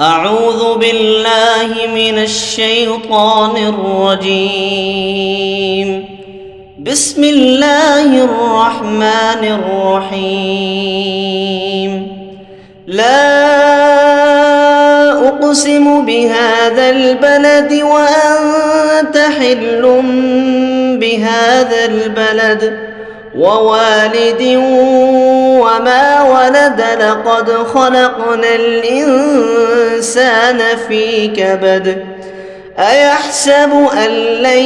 أعوذ بالله من الشيطان الرجيم. بسم الله الرحمن الرحيم. لا أقسم بهذا البلد وأنت حل بهذا البلد ووالد وما ولد لقد خلقنا الإنسان في كبد أيحسب أن لن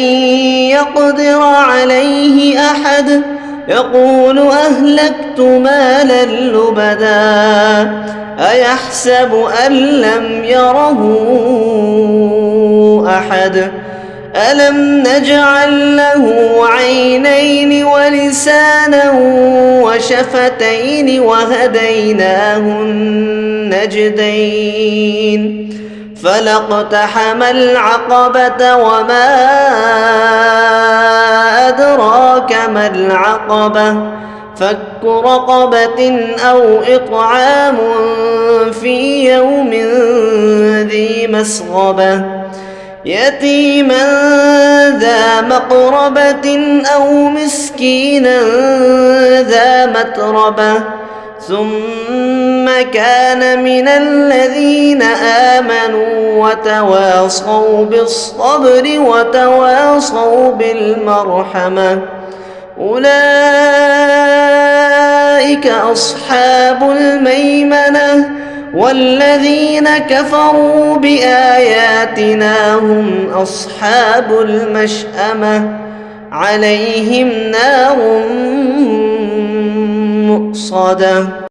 يقدر عليه أحد يقول أهلكت مالا لبدا أيحسب أن لم يره أحد ألم نجعل له عينين ولسانا وشفتين وهديناه النجدين فلاقتحم العقبة وما أدراك ما العقبة فك رقبة أو إطعام في يوم ذي مسغبة يتيما ذا مقربة أو مسكينا ذا متربة ثم كان من الذين آمنوا وتواصوا بالصبر وتواصوا بالمرحمة أولئك أصحاب الميمنة والذين كفروا بآياتنا هم أصحاب المشأمة عليهم نار مؤصدة.